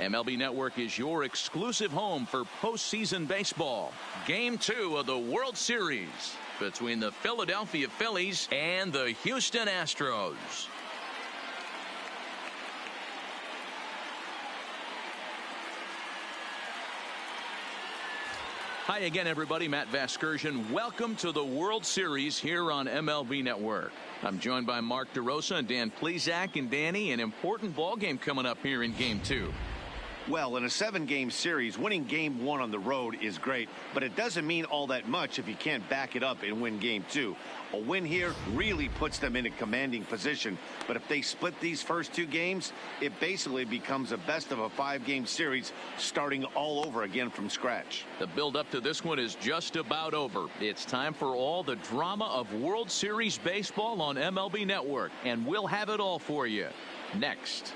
MLB Network is your exclusive home for postseason baseball. Game 2 of the World Series between the Philadelphia Phillies and the Houston Astros. Hi again, everybody. Matt Vasgersian. Welcome to the World Series here on MLB Network. I'm joined by Mark DeRosa and Dan Plesac. And Danny, an important ball game coming up here in Game 2. Well, in a 7-game series, winning Game 1 on the road is great, but it doesn't mean all that much if you can't back it up and win Game 2. A win here really puts them in a commanding position, but if they split these first 2 games, it basically becomes a best of a 5-game series starting all over again from scratch. The build-up to this one is just about over. It's time for all the drama of World Series baseball on MLB Network, and we'll have it all for you next.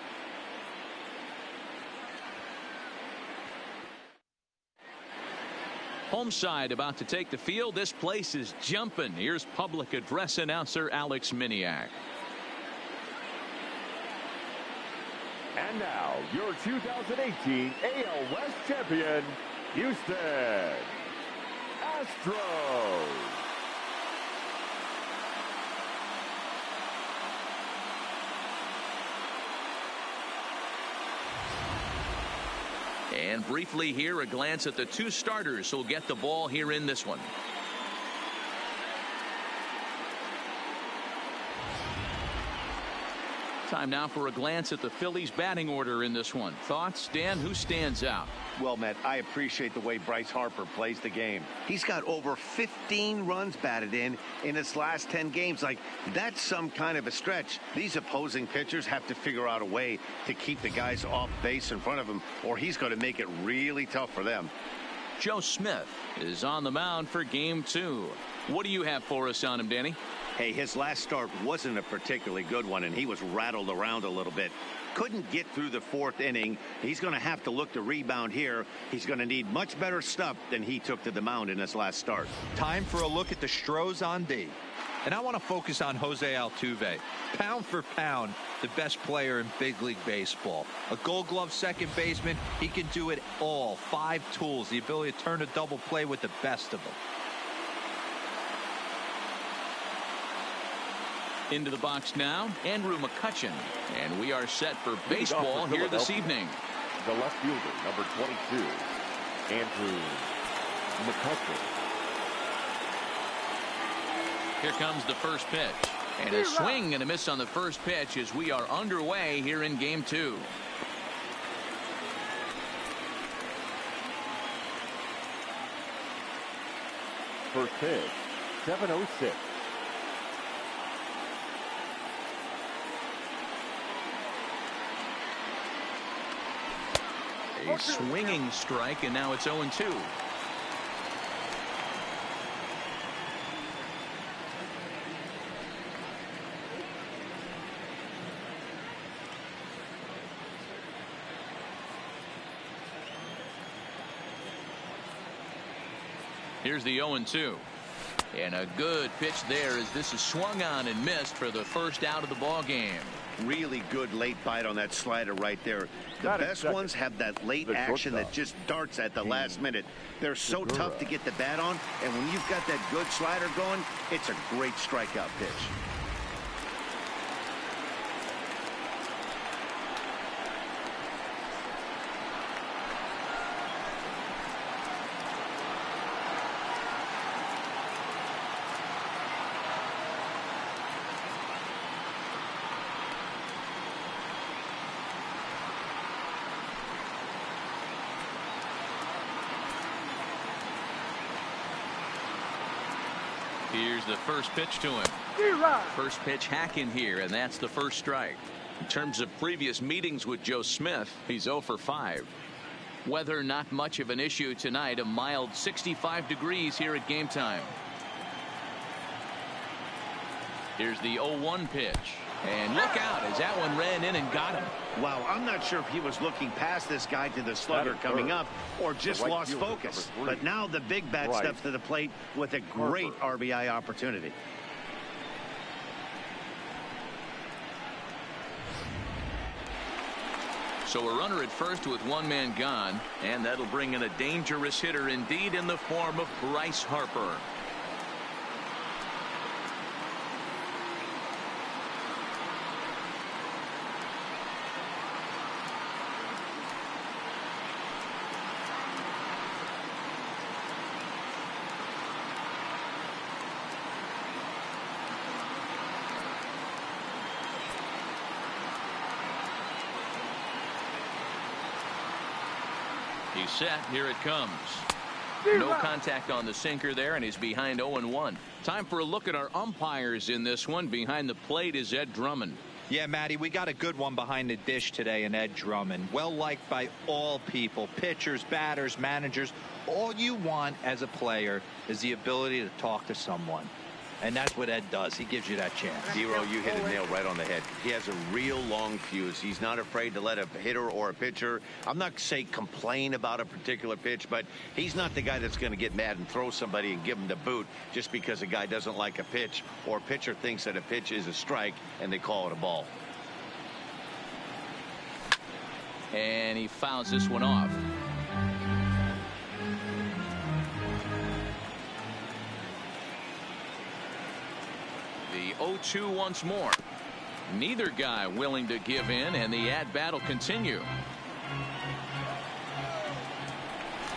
Home side about to take the field. This place is jumping. Here's public address announcer Alex Miniak. And now your 2018 AL West champion, Houston Astros. And briefly here, a glance at the 2 starters who'll get the ball here in this one. Time now for a glance at the Phillies batting order in this one. Thoughts, Dan? Who stands out? Well, Matt, I appreciate the way Bryce Harper plays the game. He's got over 15 runs batted in his last 10 games. Like, that's some kind of a stretch. These opposing pitchers have to figure out a way to keep the guys off base in front of him, or he's going to make it really tough for them. Joe Smith is on the mound for Game 2. What do you have for us on him, Danny? Hey, his last start wasn't a particularly good one, and he was rattled around a little bit. Couldn't get through the 4th inning. He's going to have to look to rebound here. He's going to need much better stuff than he took to the mound in his last start. Time for a look at the Astros on D. And I want to focus on Jose Altuve. Pound for pound, the best player in big league baseball. A Gold Glove second baseman. He can do it all. 5 tools. The ability to turn a double play with the best of them. Into the box now, Andrew McCutchen. And we are set for baseball here this evening. The left fielder, number 22, Andrew McCutchen. Here comes the first pitch. And a swing and a miss on the first pitch as we are underway here in Game 2. First pitch, 7:06. A swinging strike, and now it's 0-2. Here's the 0-2. And a good pitch there as this is swung on and missed for the first out of the ball game. Really good late bite on that slider right there. The best ones have that late action that just darts at the last minute. They're so tough to get the bat on, and when you've got that good slider going, it's a great strikeout pitch. Here's the first pitch to him. First pitch hacking here, and that's the first strike. In terms of previous meetings with Joe Smith, he's 0 for 5. Weather not much of an issue tonight. A mild 65 degrees here at game time. Here's the 0-1 pitch. And look out as that one ran in and got him. Wow, I'm not sure if he was looking past this guy to the slugger coming up or just lost focus. But now the big bat steps to the plate with a great RBI opportunity. So a runner at first with one man gone, and that'll bring in a dangerous hitter indeed in the form of Bryce Harper. He's set. Here it comes. No contact on the sinker there, and he's behind 0-1. Time for a look at our umpires in this one. Behind the plate is Ed Drummond. Yeah, Matty, we got a good one behind the dish today in Ed Drummond. Well liked by all people, pitchers, batters, managers. All you want as a player is the ability to talk to someone. And that's what Ed does. He gives you that chance. Zero, you hit a nail right on the head. He has a real long fuse. He's not afraid to let a hitter or a pitcher, I'm not saying complain about a particular pitch, but he's not the guy that's going to get mad and throw somebody and give him the boot just because a guy doesn't like a pitch or a pitcher thinks that a pitch is a strike and they call it a ball. And he fouls this one off. The 0-2 once more. Neither guy willing to give in, and the at-bat will continue.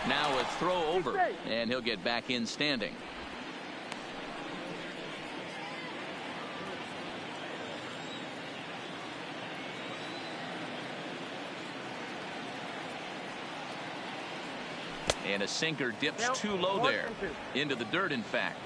Now a throw over, and he'll get back in standing. And a sinker dips too low there. Into the dirt, in fact.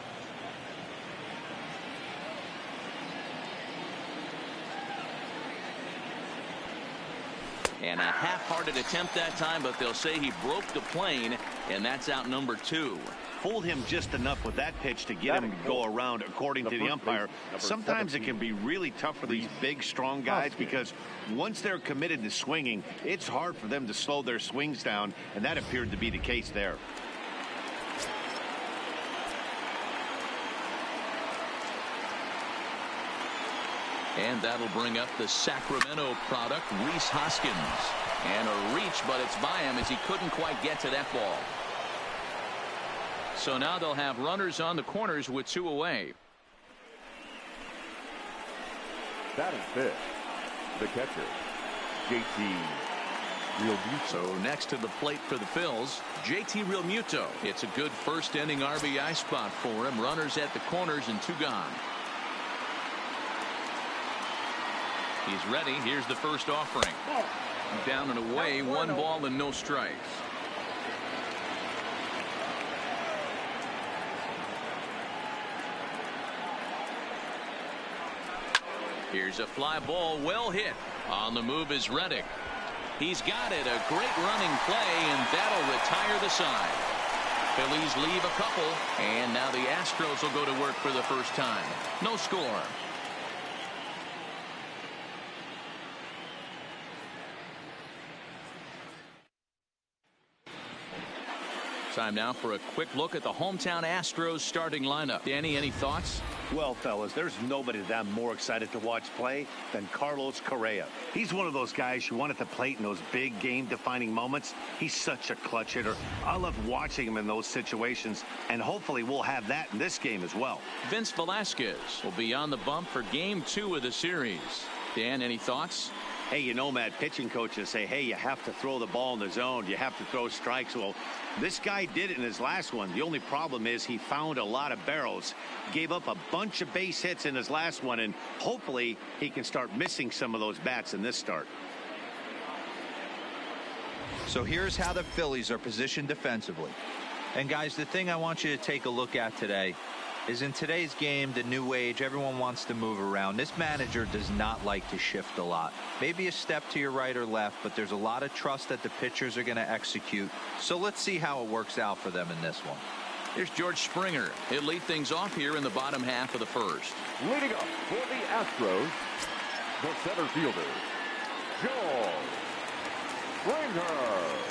And a half-hearted attempt that time, but they'll say he broke the plane, and that's out number 2. Fooled him just enough with that pitch to get him to go around, according to the umpire. Sometimes it can be really tough for these big, strong guys because once they're committed to swinging, it's hard for them to slow their swings down, and that appeared to be the case there. And that'll bring up the Sacramento product, Rhys Hoskins. And a reach, but it's by him as he couldn't quite get to that ball. So now they'll have runners on the corners with 2 away. Batting fifth, the catcher, JT Realmuto. So next to the plate for the Phils, JT Realmuto. It's a good first inning RBI spot for him. Runners at the corners and 2 gone. He's ready. Here's the first offering. Down and away, 1 ball and no strikes. Here's a fly ball, well hit. On the move is Reddick. He's got it. A great running play, and that'll retire the side. Phillies leave a couple, and now the Astros will go to work for the first time. No score. Time now for a quick look at the hometown Astros starting lineup. Danny, any thoughts? Well, fellas, there's nobody that I'm more excited to watch play than Carlos Correa. He's one of those guys you want at the plate in those big game-defining moments. He's such a clutch hitter. I love watching him in those situations, and hopefully we'll have that in this game as well. Vince Velasquez will be on the bump for Game 2 of the series. Dan, any thoughts? Hey, you know, Matt, pitching coaches say, hey, you have to throw the ball in the zone. You have to throw strikes. Well, this guy did it in his last one. The only problem is he found a lot of barrels, gave up a bunch of base hits in his last one, and hopefully he can start missing some of those bats in this start. So here's how the Phillies are positioned defensively. And guys, the thing I want you to take a look at today is in today's game, the new age, everyone wants to move around. This manager does not like to shift a lot. Maybe a step to your right or left, but there's a lot of trust that the pitchers are going to execute. So let's see how it works out for them in this one. Here's George Springer. He'll lead things off here in the bottom half of the first. Leading up for the Astros, the center fielder, George Springer.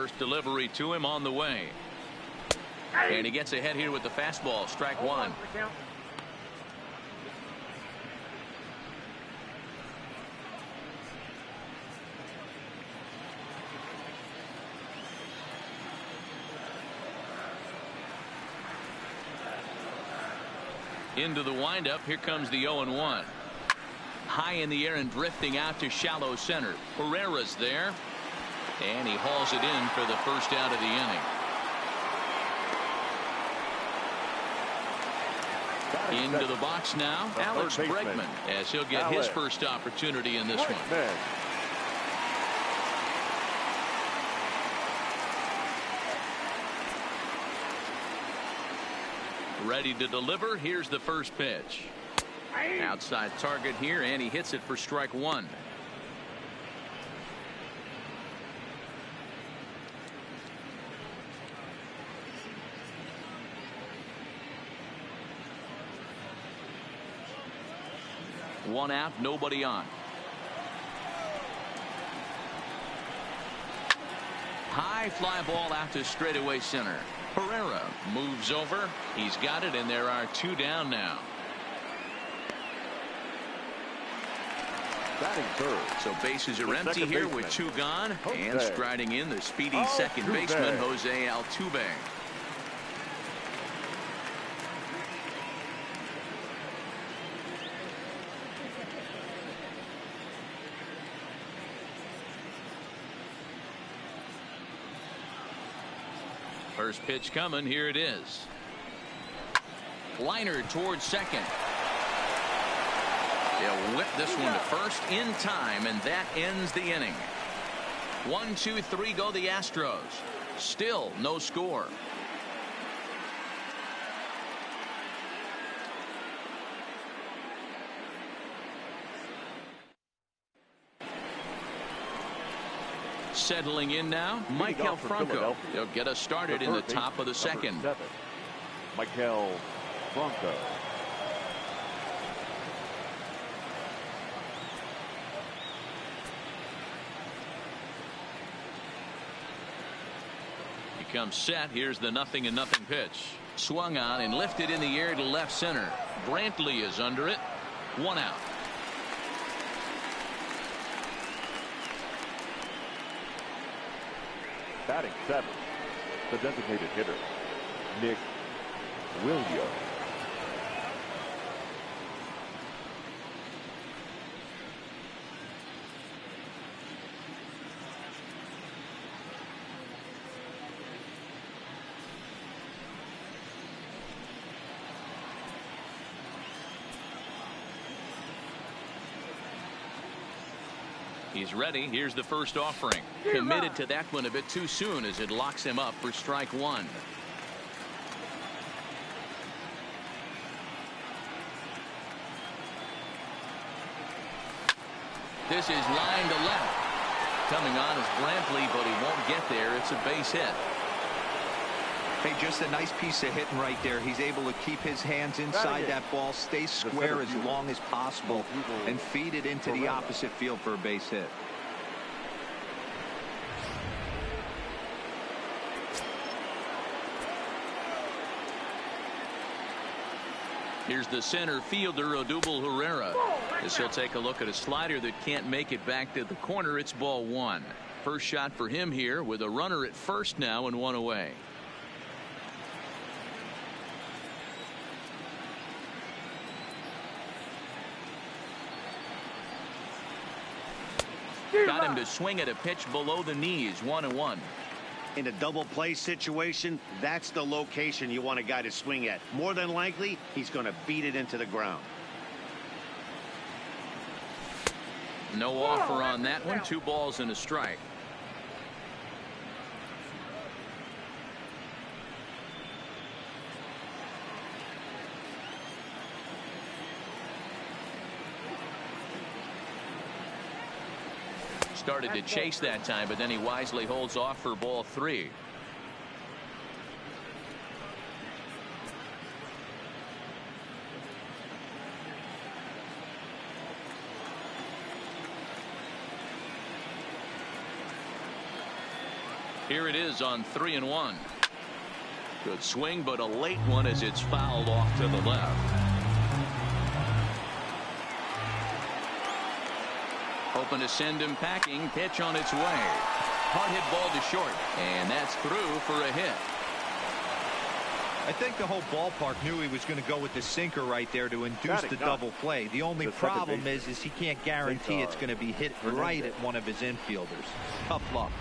First delivery to him on the way. And he gets ahead here with the fastball. Strike one. Into the windup. Here comes the 0-1. High in the air and drifting out to shallow center. Herrera's there. And he hauls it in for the first out of the inning. Into the box now, Alex Bregman, as he'll get his first opportunity in this one. Ready to deliver. Here's the first pitch. Outside target here, and he hits it for strike one. One out, nobody on. High fly ball out to straightaway center. Herrera moves over. He's got it, and there are two down now. Batting third. So bases are empty here with two gone. And striding in the speedy second baseman, Jose Altuve. First pitch coming. Here it is. Liner towards second. They'll whip this one to first in time, and that ends the inning. 1, 2, 3 go the Astros. Still no score. Settling in now, Michael Franco. He'll get us started in the top of the second. Michael Franco. He comes set. Here's the 0-0 pitch. Swung on and lifted in the air to left center. Brantley is under it. One out. Batting seventh, the designated hitter, Nick Williams. He's ready. Here's the first offering. Committed to that one a bit too soon as it locks him up for strike one. This is line to left. Coming on is Brantley, but he won't get there. It's a base hit. Hey, just a nice piece of hitting right there. He's able to keep his hands inside that ball, stay square as long as possible, and feed it into the opposite field for a base hit. Here's the center fielder, Odubel Herrera. As he'll take a look at a slider that can't make it back to the corner. It's ball one. First shot for him here with a runner at first now and one away. Got him to swing at a pitch below the knees. 1-1. In a double play situation, that's the location you want a guy to swing at. More than likely, he's going to beat it into the ground. No offer on that one. 2 balls and a strike. Started to chase that time, but then he wisely holds off for ball 3. Here it is on 3-1. Good swing, but a late one as it's fouled off to the left. Hoping to send him packing. Pitch on its way. Hard hit ball to short, and that's through for a hit. I think the whole ballpark knew he was going to go with the sinker right there to induce the double play. The only problem is he can't guarantee it's going to be hit right at one of his infielders. Tough luck.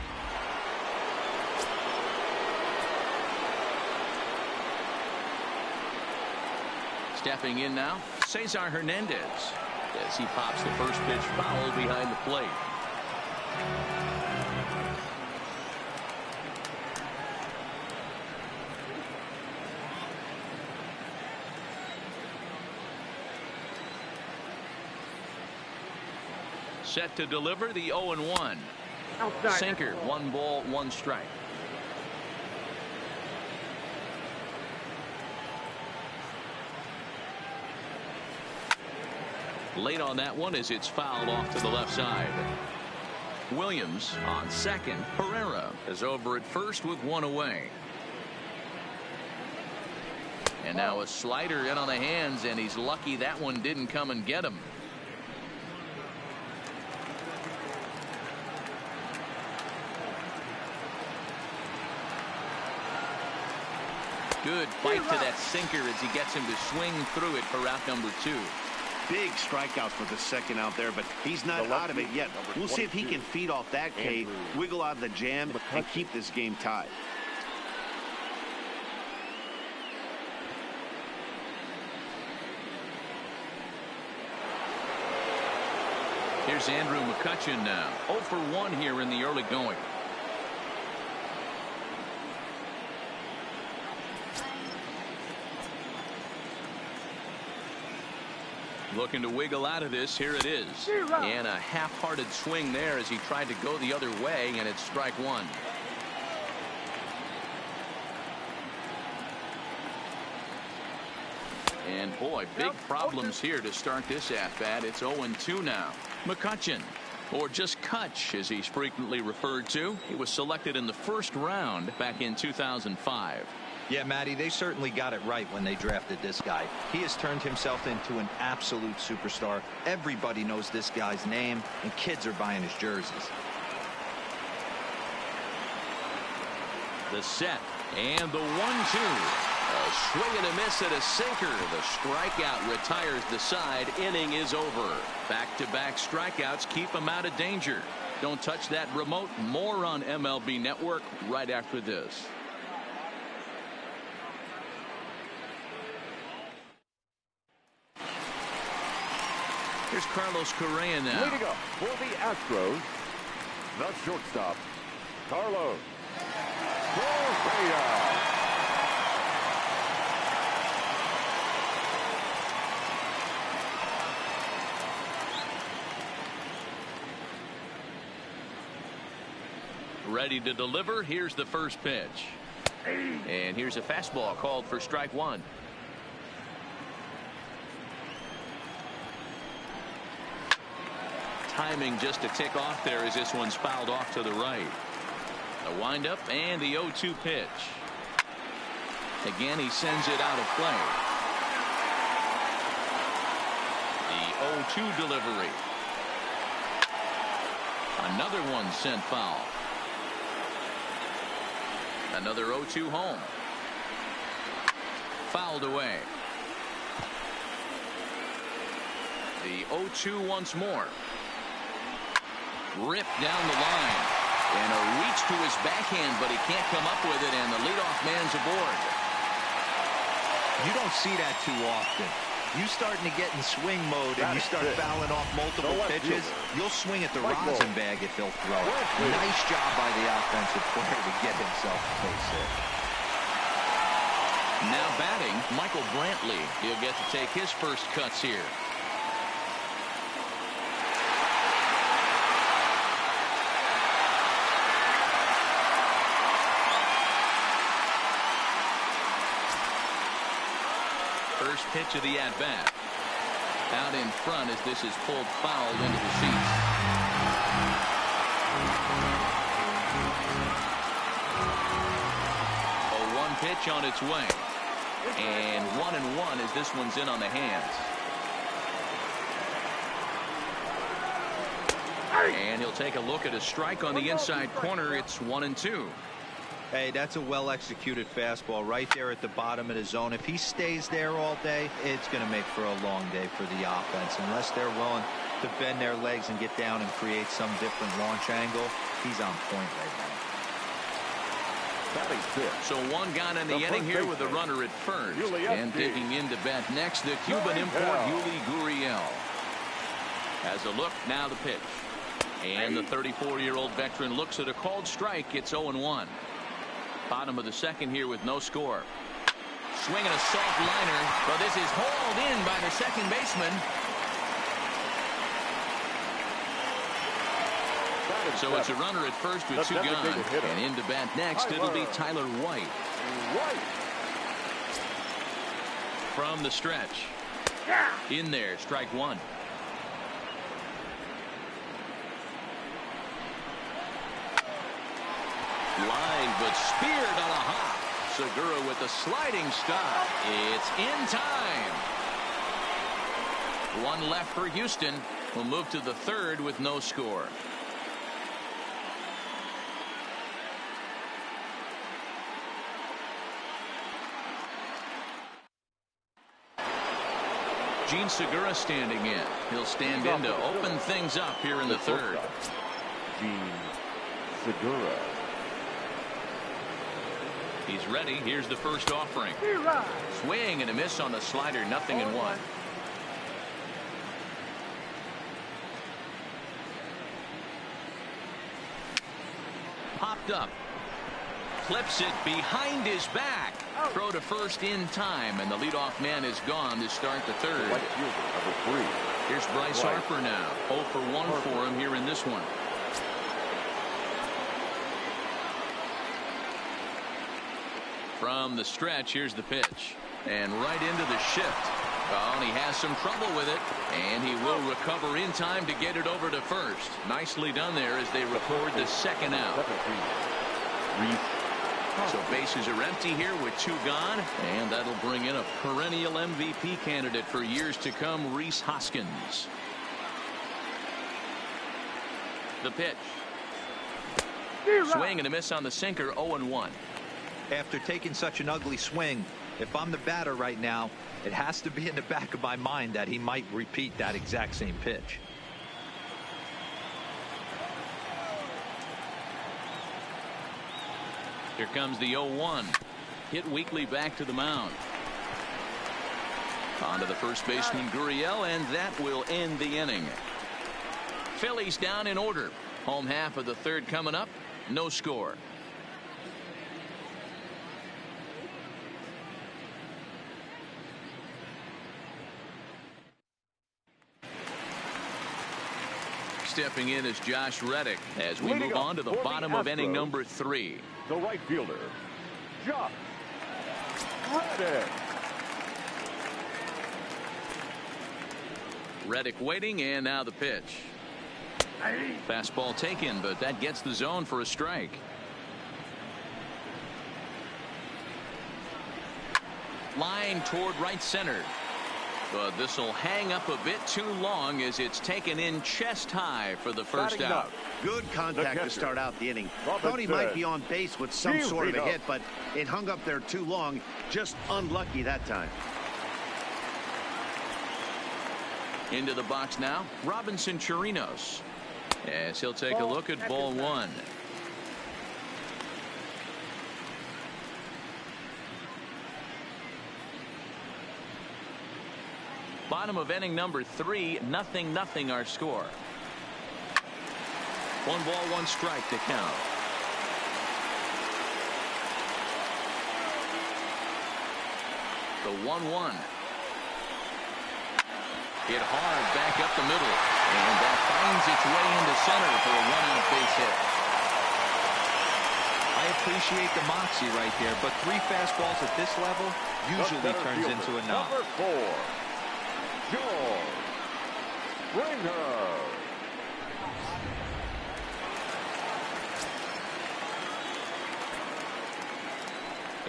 Stepping in now, Cesar Hernandez, as he pops the first pitch foul behind the plate. Set to deliver the 0-1. Sinker, 1 ball, 1 strike. Late on that one as it's fouled off to the left side. Williams on second. Herrera is over at first with 1 away. And now a slider in on the hands, and he's lucky that one didn't come and get him. Good fight to that sinker as he gets him to swing through it for out number 2. Big strikeout for the second out there, but he's not out of it yet. We'll see if he can feed off that K, wiggle out of the jam, and keep this game tied. Here's Andrew McCutchen now. 0 for 1 here in the early going. Looking to wiggle out of this. Here it is. And a half-hearted swing there as he tried to go the other way, and it's strike 1. And boy, big problems here to start this at-bat. It's 0-2 now. McCutchen, or just Kutch as he's frequently referred to. He was selected in the first round back in 2005. Yeah, Matty, they certainly got it right when they drafted this guy. He has turned himself into an absolute superstar. Everybody knows this guy's name, and kids are buying his jerseys. The set, and the 1-2. A swing and a miss at a sinker. The strikeout retires the side. Inning is over. Back-to-back strikeouts keep him out of danger. Don't touch that remote. More on MLB Network right after this. Here's Carlos Correa now. Leading up for the Astros, the shortstop, Carlos Correa. Ready to deliver. Here's the first pitch. And here's a fastball called for strike 1. Timing just a tick off there as this one's fouled off to the right. A windup and the 0-2 pitch. Again, he sends it out of play. The 0-2 delivery. Another one sent foul. Another 0-2 home. Fouled away. The 0-2 once more. Ripped down the line. And a reach to his backhand, but he can't come up with it, and the leadoff man's aboard. You don't see that too often. You starting to get in swing mode and you start fouling off multiple pitches, you'll swing at the rosin bag if they'll throw it. Nice job by the offensive player to get himself a base hit. Now batting, Michael Brantley. He'll get to take his first cuts here. First pitch of the at-bat. Out in front as this is pulled foul into the seats. pitch on its way. And 1-1 as this one's in on the hands. And he'll take a look at a strike on the inside corner. It's 1-2. Hey, that's a well-executed fastball right there at the bottom of the zone. If he stays there all day, it's going to make for a long day for the offense. Unless they're willing to bend their legs and get down and create some different launch angle, he's on point right now. So one gone in the inning here with a runner at first. And digging in to bat next, the Cuban import, Yuli Gurriel. Has a look, now the pitch. And the 34-year-old veteran looks at a called strike. It's 0-1. Bottom of the second here with no score. Swinging a soft liner, but this is hauled in by the second baseman. So it's a runner at first with two gone. And in to bat next, it'll be Tyler White. From the stretch. In there, strike one. Line, but speared on a hop. Segura with the sliding stop. It's in time. One left for Houston. We'll move to the third with no score. Gene Segura standing in. He'll stand in to open things up here in the third. Gene Segura. He's ready. Here's the first offering. Swing and a miss on the slider. 0-1. Popped up. Clips it behind his back. Throw to first in time, and the leadoff man is gone to start the third. Number 3. Here's Bryce Harper now. 0 for 1 for him here in this one. From the stretch, here's the pitch. And right into the shift. Oh, and he has some trouble with it. And he will recover in time to get it over to first. Nicely done there as they record the second out. So bases are empty here with two gone. And that'll bring in a perennial MVP candidate for years to come, Rhys Hoskins. The pitch. Swing and a miss on the sinker. 0-1. After taking such an ugly swing, if I'm the batter right now, it has to be in the back of my mind that he might repeat that exact same pitch. Here comes the 0-1. Hit weakly back to the mound. On to the first baseman, Gurriel, and that will end the inning. Phillies down in order. Home half of the third coming up. No score. Stepping in is Josh Reddick as we move on to the bottom of inning number 3. The right fielder, Josh Reddick. Reddick waiting, and now the pitch. Fastball taken, but that gets the zone for a strike. Line toward right center. But this will hang up a bit too long as it's taken in chest high for the first out. Good contact to start out the inning. Thought he might be on base with some sort of a hit, but it hung up there too long. Just unlucky that time. Into the box now, Robinson Chirinos. As he'll take a look at ball one. Bottom of inning number 3, 0-0 our score. 1 ball, 1 strike to count. The 1-1. Hit hard back up the middle. And that finds its way into center for a 1-out base hit. I appreciate the moxie right there, but 3 fastballs at this level usually turns into a knock. Number 4. George Springer.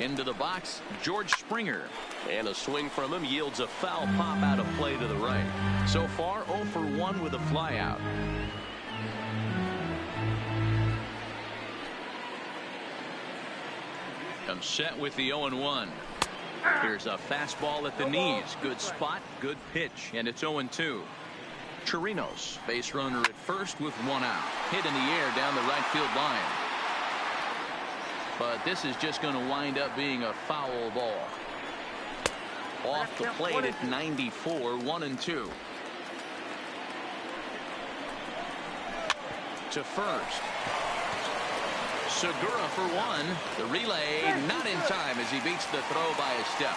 Into the box, George Springer. And a swing from him yields a foul pop out of play to the right. So far, 0 for 1 with a flyout. Comes set with the 0-1. Here's a fastball at the knees. Good spot, good pitch, and it's 0-2. Chirinos, base runner at first with 1 out. Hit in the air down the right field line. But this is just going to wind up being a foul ball. Off the plate at 94, 1-2. To first. Segura for 1. The relay not in time as he beats the throw by a step.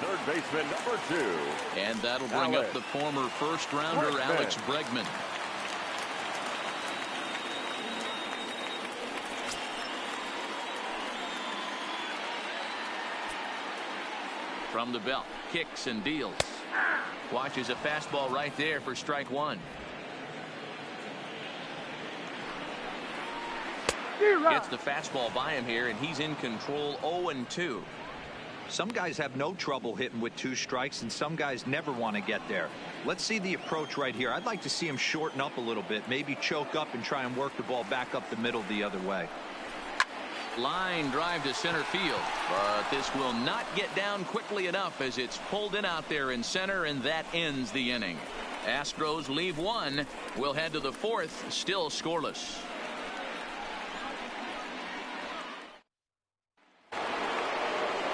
Third baseman number 2. And that'll bring up the former first rounder Alex Bregman. From the belt, kicks and deals. Watches a fastball right there for strike 1. Gets the fastball by him here, and he's in control. 0-2. Some guys have no trouble hitting with 2 strikes, and some guys never want to get there. Let's see the approach right here. I'd like to see him shorten up a little bit, maybe choke up and try and work the ball back up the middle the other way. Line drive to center field, but this will not get down quickly enough as it's pulled in out there in center, and that ends the inning. Astros leave 1. We'll head to the 4th, still scoreless.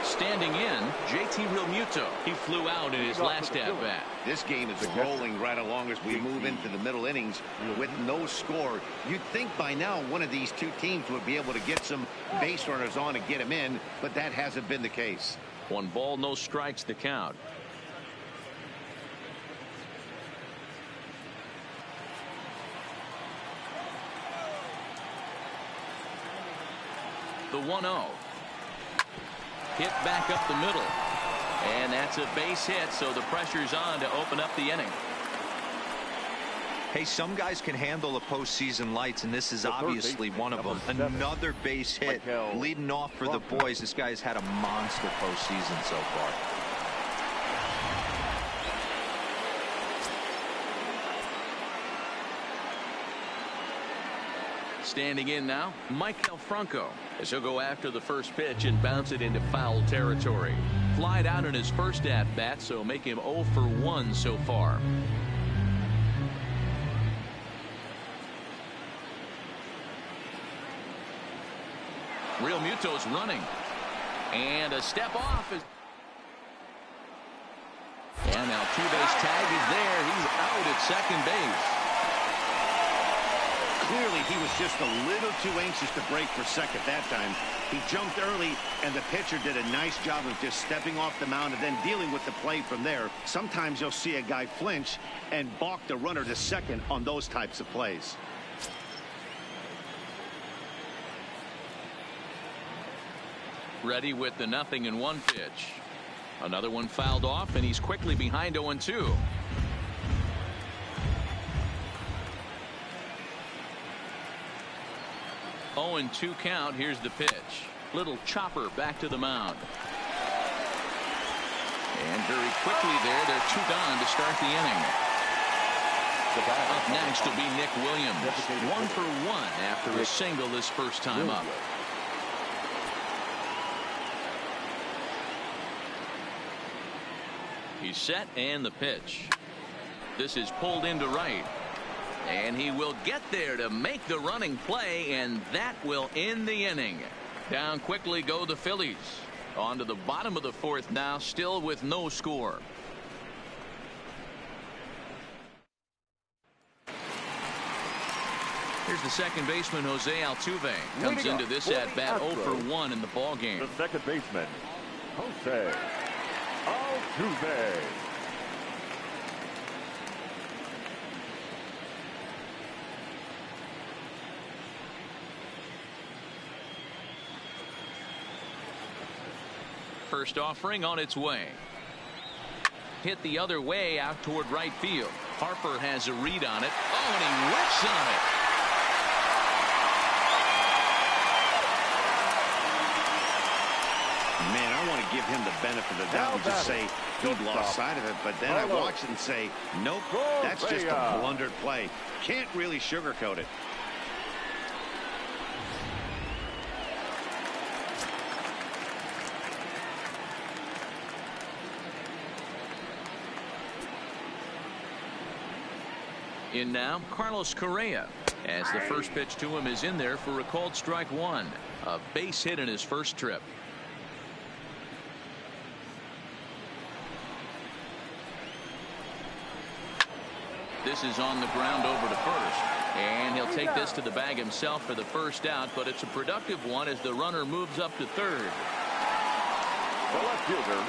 Standing in, JT Realmuto. He flew out in his last at-bat. This game is rolling right along as we move into the middle innings with no score. You'd think by now one of these 2 teams would be able to get some base runners on and get them in, but that hasn't been the case. 1 ball, no strikes to count. The 1-0. Hit back up the middle. And that's a base hit, so the pressure's on to open up the inning. Hey, some guys can handle the postseason lights, and this is obviously one of them. Another base hit leading off for the boys. This guy's had a monster postseason so far. Standing in now, Maikel Franco, as he'll go after the first pitch and bounce it into foul territory. Flied out in his first at-bat, so make him 0 for 1 so far. Realmuto's running. And a step off. And Altuve's tag is there. He's out at second base. Clearly, he was just a little too anxious to break for second that time. He jumped early, and the pitcher did a nice job of just stepping off the mound and then dealing with the play from there. Sometimes you'll see a guy flinch and balk the runner to second on those types of plays. Ready with the 0-1 pitch. Another one fouled off, and he's quickly behind 0-2. Oh, 0-2 count. Here's the pitch. Little chopper back to the mound. And very quickly there, they're 2 gone to start the inning. Up next will be Nick Williams. 1 for 1 after a single this first time up. He's set, and the pitch. This is pulled into right. And he will get there to make the running play, and that will end the inning. Down quickly go the Phillies. On to the bottom of the 4th now, still with no score. Here's the second baseman, Jose Altuve. Comes into this at-bat 0 for 1 in the ballgame. The second baseman, Jose Altuve. First offering on its way. Hit the other way out toward right field. Harper has a read on it. Oh, and he whiffs on it. Man, I want to give him the benefit of the doubt and just say he lost sight of it, but then I watch it and say, nope, that's just a blundered play. Can't really sugarcoat it. In now, Carlos Correa, as the first pitch to him is in there for a called strike one. A base hit in his first trip. This is on the ground over to first. And he'll take this to the bag himself for the first out, but it's a productive one as the runner moves up to third.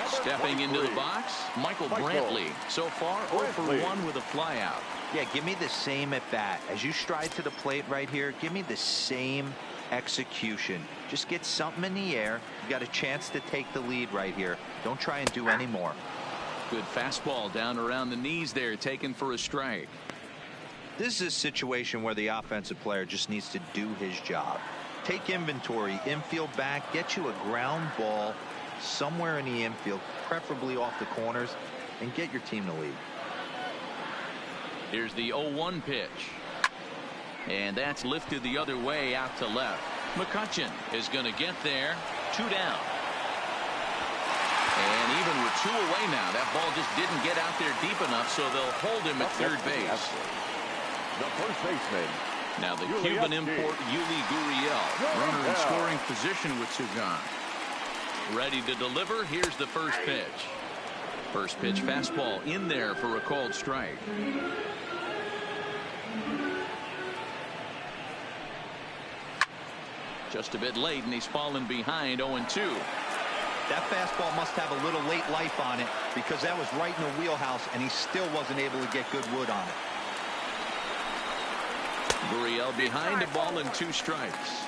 Stepping into the box, Michael Brantley. So far, 0 for 1 with a flyout. Yeah, give me the same at bat. As you stride to the plate right here, give me the same execution. Just get something in the air. You got a chance to take the lead right here. Don't try and do any more. Good fastball down around the knees there, taken for a strike. This is a situation where the offensive player just needs to do his job. Take inventory, infield back, get you a ground ball somewhere in the infield, preferably off the corners, and get your team to lead. Here's the 0-1 pitch. And that's lifted the other way out to left. McCutchen is going to get there. 2 down. And even with 2 away now, that ball just didn't get out there deep enough, so they'll hold him at third base. The first baseman. Now the Cuban import, Yuli Gurriel. Runner in scoring position with Sugan. Ready to deliver. Here's the first pitch. First pitch fastball in there for a called strike. Just a bit late, and he's fallen behind 0-2. That fastball must have a little late life on it because that was right in the wheelhouse, and he still wasn't able to get good wood on it. Gurriel behind a ball and 2 strikes.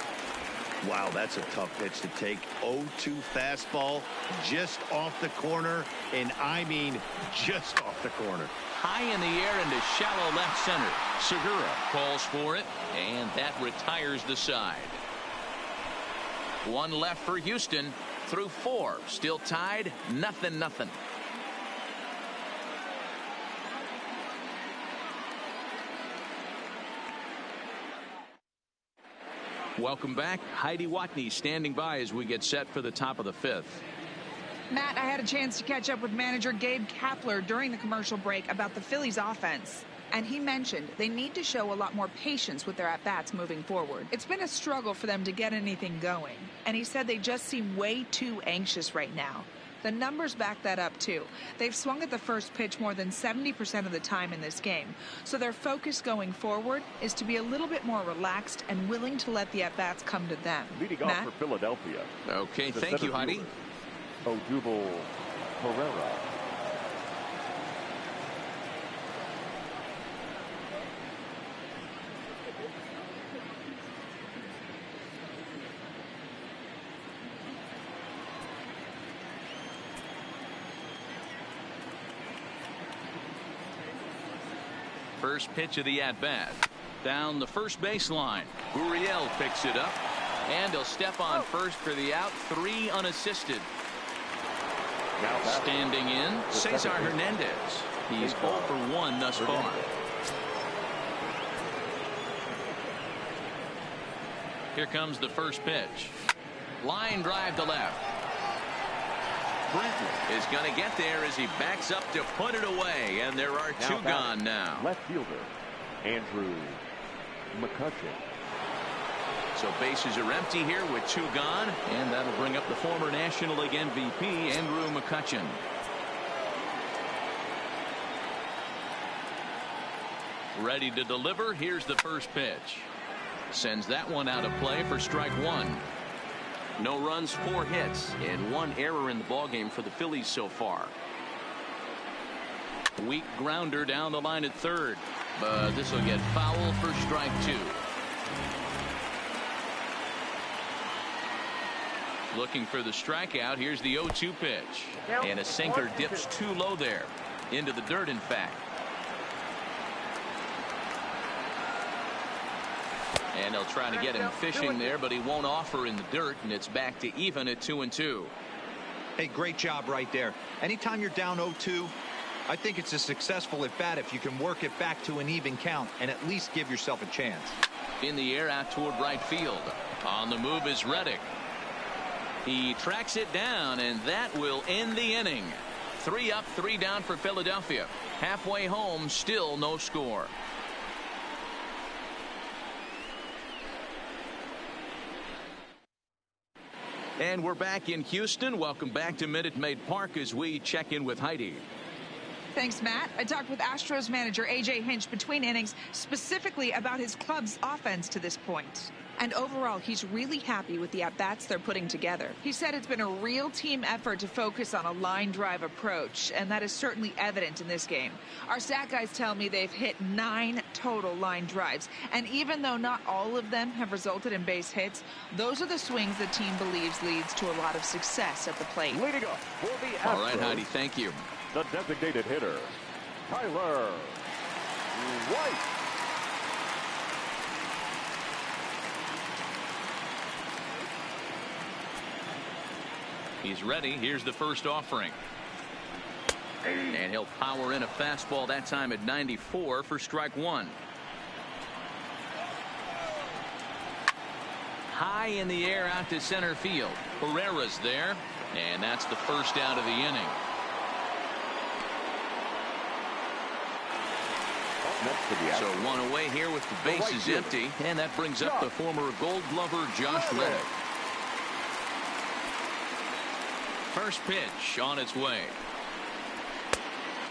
Wow, that's a tough pitch to take. 0-2 fastball just off the corner, and I mean just off the corner. High in the air into shallow left center. Segura calls for it, and that retires the side. 1 left for Houston through 4. Still tied, 0-0. Welcome back. Heidi Watney standing by as we get set for the top of the 5th. Matt, I had a chance to catch up with manager Gabe Kapler during the commercial break about the Phillies offense. And he mentioned they need to show a lot more patience with their at-bats moving forward. It's been a struggle for them to get anything going. And he said they just seem way too anxious right now. The numbers back that up, too. They've swung at the first pitch more than 70% of the time in this game. So their focus going forward is to be a little bit more relaxed and willing to let the at-bats come to them. Leading off for Philadelphia. Okay, thank you, Heidi. Odubel Herrera. First pitch of the at-bat. Down the first baseline. Gurriel picks it up. And he'll step on first for the out. 3 unassisted. Standing in, Cesar Hernandez. He's 0 for 1 thus far. Here comes the first pitch. Line drive to left. Brantley is going to get there as he backs up to put it away, and there are 2 gone now. Left fielder Andrew McCutchen. So bases are empty here with 2 gone, and that'll bring up the former National League MVP Andrew McCutchen. Ready to deliver. Here's the first pitch. Sends that one out of play for strike 1. No runs, 4 hits, and 1 error in the ballgame for the Phillies so far. Weak grounder down the line at third, but this will get foul for strike 2. Looking for the strikeout. Here's the 0-2 pitch, and a sinker dips too low there, into the dirt in fact. And they'll try to get him fishing there, but he won't offer in the dirt, and it's back to even at 2-2. Hey, great job right there. Anytime you're down 0-2, I think it's a successful at bat if you can work it back to an even count and at least give yourself a chance. In the air out toward right field. On the move is Reddick. He tracks it down, and that will end the inning. 3 up, 3 down for Philadelphia. Halfway home, still no score. And we're back in Houston. Welcome back to Minute Maid Park as we check in with Heidi. Thanks, Matt. I talked with Astros manager A.J. Hinch between innings, specifically about his club's offense to this point. And overall, he's really happy with the at-bats they're putting together. He said it's been a real team effort to focus on a line drive approach, and that is certainly evident in this game. Our stat guys tell me they've hit 9 total line drives, and even though not all of them have resulted in base hits, those are the swings the team believes leads to a lot of success at the plate. Leading up for the Astros. All right, Heidi, thank you. The designated hitter, Tyler White. He's ready. Here's the first offering. And he'll power in a fastball that time at 94 for strike 1. High in the air out to center field. Herrera's there. And that's the first out of the inning. So 1 away here with the bases empty. And that brings up the former Gold Glover Josh Reddick. First pitch on its way.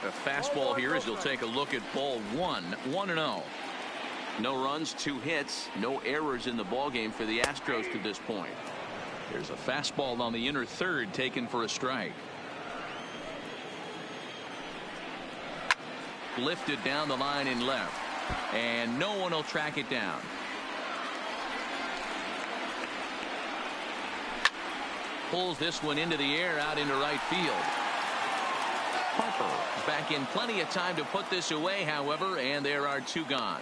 A fastball here as he'll take a look at ball 1. 1-0. No runs, 2 hits, no errors in the ballgame for the Astros to this point. There's a fastball on the inner third taken for a strike. Lifted down the line in left. And no one will track it down. Pulls this one into the air out into right field. Harper is back in plenty of time to put this away, however, and there are 2 gone.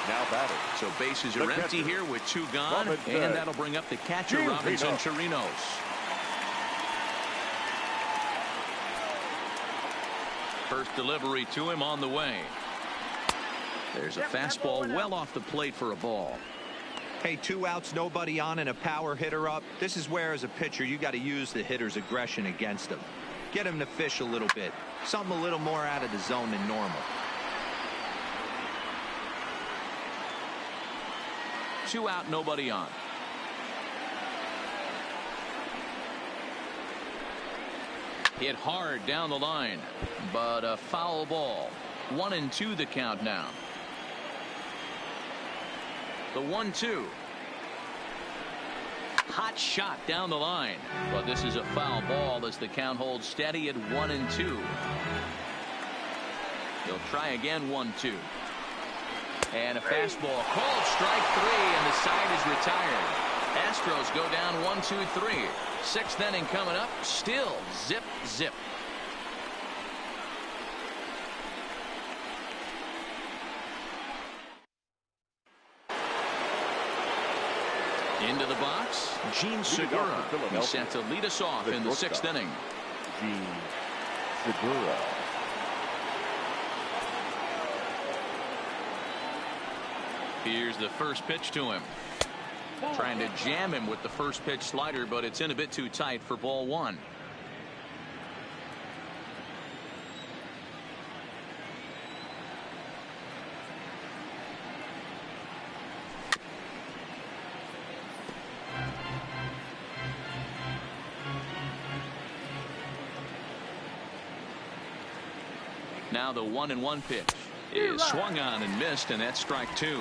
Now batting. So bases are empty here with 2 gone, and that'll bring up the catcher, Robinson Chirinos. First delivery to him on the way. There's a fastball well off the plate for a ball. Hey, 2 outs, nobody on, and a power hitter up. This is where, as a pitcher, you got to use the hitter's aggression against him. Get him to fish a little bit. Something a little more out of the zone than normal. 2 out, nobody on. Hit hard down the line, but a foul ball. 1-2 the count now. The 1-2. Hot shot down the line, but this is a foul ball as the count holds steady at 1-2. He'll try again. 1-2. And a fastball called strike 3, and the side is retired. Astros go down 1-2-3. 6th inning coming up. Still zip zip. Into the box, Gene Segura. He's set to lead us off in the 6th inning. Gene Segura. Here's the first pitch to him. Trying to jam him with the first pitch slider, but it's in a bit too tight for ball 1. Now the 1-1 pitch is swung on and missed, and that's strike 2.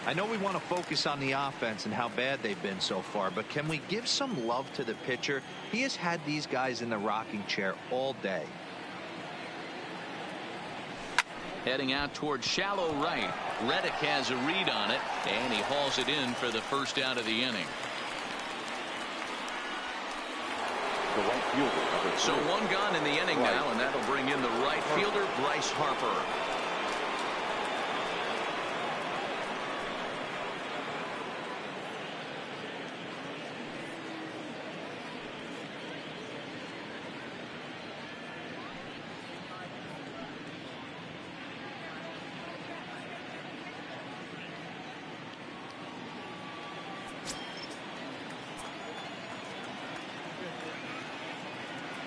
I know we want to focus on the offense and how bad they've been so far, but can we give some love to the pitcher? He has had these guys in the rocking chair all day. Heading out towards shallow right. Reddick has a read on it, and he hauls it in for the first out of the inning. The right fielder. So 1 gone in the inning now, and that'll bring in the right fielder, Bryce Harper.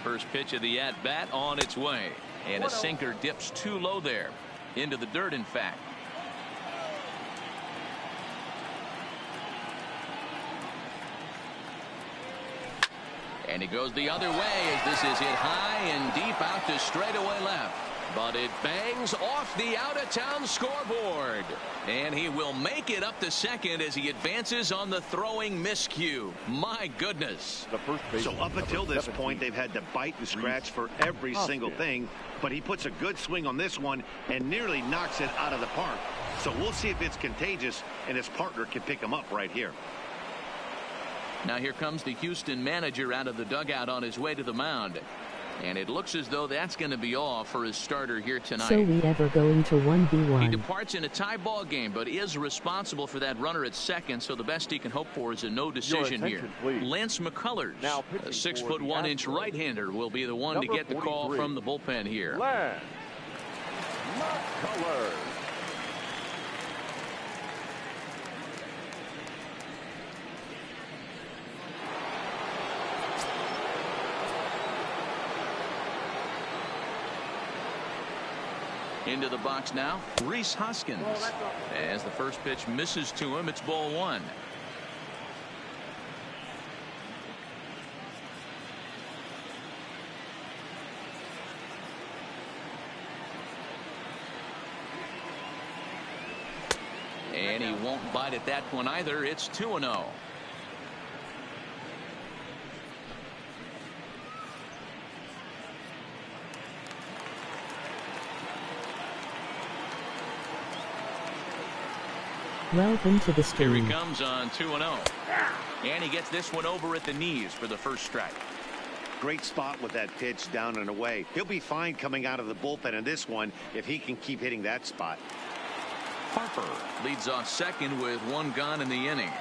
First pitch of the at-bat on its way. And a sinker dips too low there. Into the dirt, in fact. And he goes the other way as this is hit high and deep out to straightaway left. But it bangs off the out-of-town scoreboard. And he will make it up to second as he advances on the throwing miscue. My goodness. So up until this point, they've had to bite and scratch for every single thing. But he puts a good swing on this one and nearly knocks it out of the park. So we'll see if it's contagious and his partner can pick him up right here. Now here comes the Houston manager out of the dugout on his way to the mound. And it looks as though that's going to be all for his starter here tonight. So we ever going to 1v1? He departs in a tie ball game, but is responsible for that runner at second, so the best he can hope for is a no decision here. Please. Lance McCullers, a 6'1" right-hander, will be the one to get the call from the bullpen here. Lance McCullers. Into the box now, Rhys Hoskins. As the first pitch misses to him, it's ball one. And he won't bite at that one either. It's 2-0. Welcome to the stream. Here he comes on 2-0. And he gets this one over at the knees for the first strike. Great spot with that pitch down and away. He'll be fine coming out of the bullpen in this one if he can keep hitting that spot. Harper leads off second with one gone in the inning.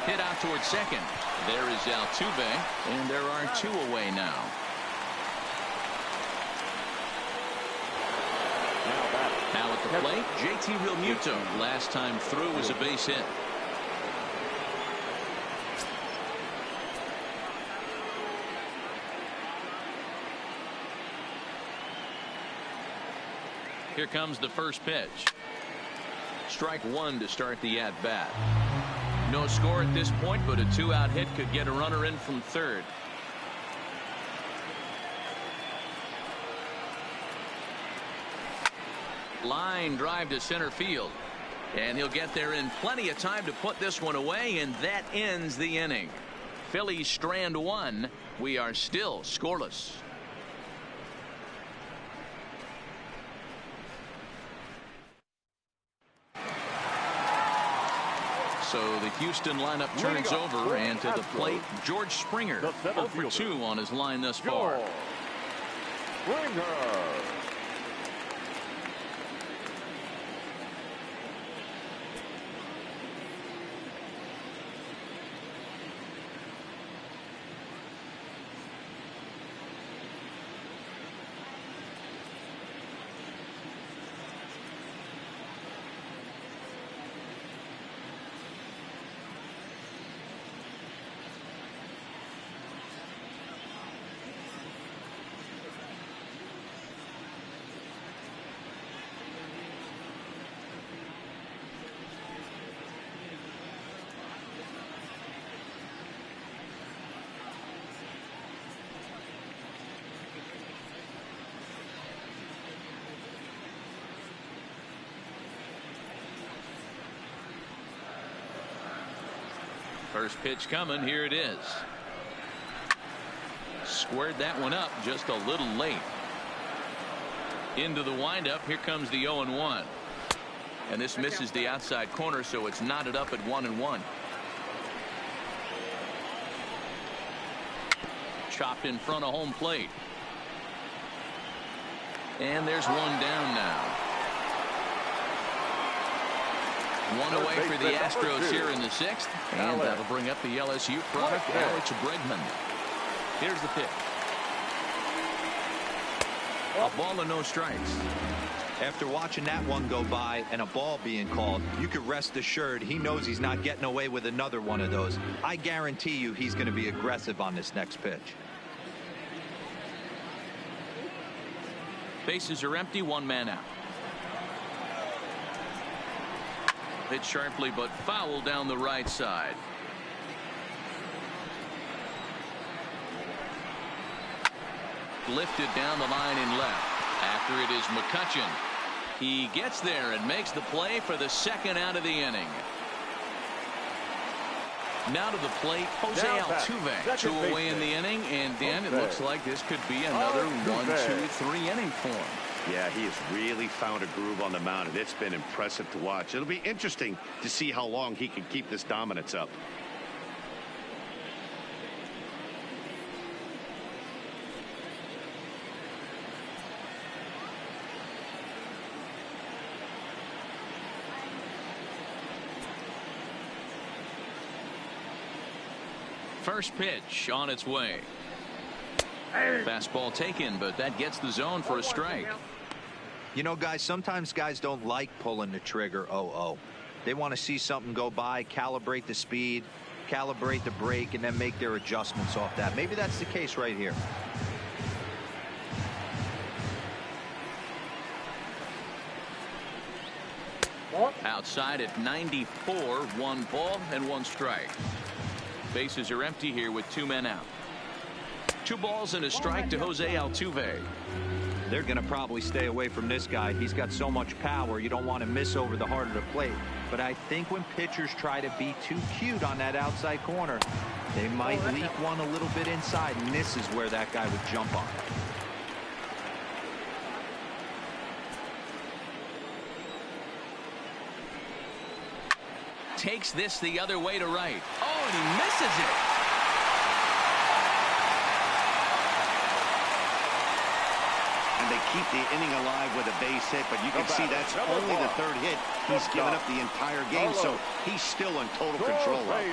Hit out towards second. There is Altuve, and there are two away now. Now at the plate, JT Realmuto. Last time through was a base hit. Here comes the first pitch. Strike one to start the at-bat. No score at this point, but a two-out hit could get a runner in from third. Line drive to center field. And he'll get there in plenty of time to put this one away, and that ends the inning. Phillies strand one. We are still scoreless. So the Houston lineup turns over, and to the plate, George Springer, 0 for 2 on his line thus far. Springer. First pitch coming. Here it is. Squared that one up just a little late. Into the windup. Here comes the 0-1. And this misses the outside corner, so it's knotted up at 1-1. Chopped in front of home plate. And there's one down now. One away for the Astros here in the sixth. And that'll bring up the LSU product, Alex Bregman. Here's the pitch. A ball and no strikes. After watching that one go by and a ball being called, you could rest assured he knows he's not getting away with another one of those. I guarantee you he's going to be aggressive on this next pitch. Bases are empty, one man out. Hit sharply but foul down the right side. Lifted down the line in left. After it is McCutchen. He gets there and makes the play for the second out of the inning. Now to the plate, Jose Altuve. 2 away in the inning, and Dan, it looks like this could be another 1, 2, 3 inning for him. Yeah, he has really found a groove on the mound, and it's been impressive to watch. It'll be interesting to see how long he can keep this dominance up. First pitch on its way. Fastball taken, but that gets the zone for a strike. You know, guys, sometimes guys don't like pulling the trigger 0-0. They want to see something go by, calibrate the speed, calibrate the brake, and then make their adjustments off that. Maybe that's the case right here. Outside at 94, 1 ball and 1 strike. Bases are empty here with 2 men out. 2 balls and a strike to Jose Altuve. They're going to probably stay away from this guy. He's got so much power, you don't want to miss over the heart of the plate. But I think when pitchers try to be too cute on that outside corner, they might leak one a little bit inside, and this is where that guy would jump on. Takes this the other way to right. Oh, and he misses it. And they keep the inning alive with a base hit, but you can see that's only the 3rd hit he's given up the entire game, so he's still in total control out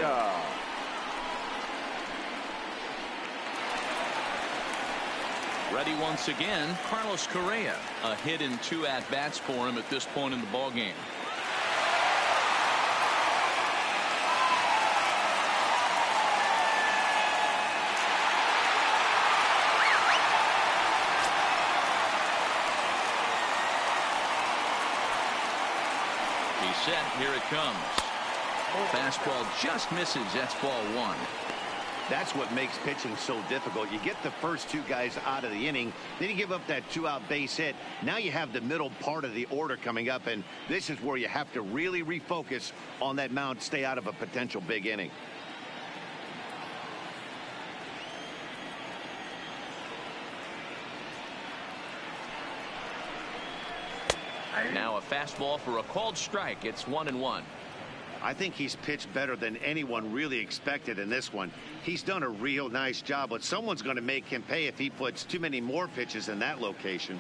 there. Ready once again, Carlos Correa. A hit in 2 at-bats for him at this point in the ballgame. Set. Here it comes. Fastball just misses. That's ball 1. That's what makes pitching so difficult. You get the first 2 guys out of the inning, then you give up that 2-out base hit. Now you have the middle part of the order coming up, and this is where you have to really refocus on that mound, stay out of a potential big inning. Now a fastball for a called strike. It's 1-1. I think he's pitched better than anyone really expected in this one. He's done a real nice job, but someone's going to make him pay if he puts too many more pitches in that location.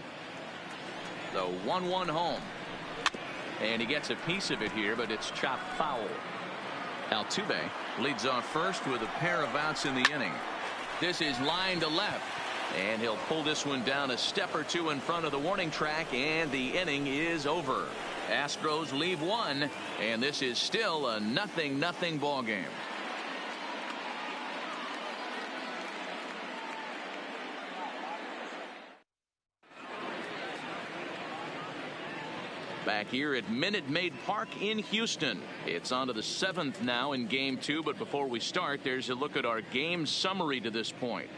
The 1-1 home. And he gets a piece of it here, but it's chopped foul. Altuve leads off first with a pair of outs in the inning. This is line to left. And he'll pull this one down a step or 2 in front of the warning track, and the inning is over. Astros leave 1, and this is still a 0-0 ball game. Back here at Minute Maid Park in Houston. It's on to the 7th now in Game 2, but before we start, there's a look at our game summary to this point.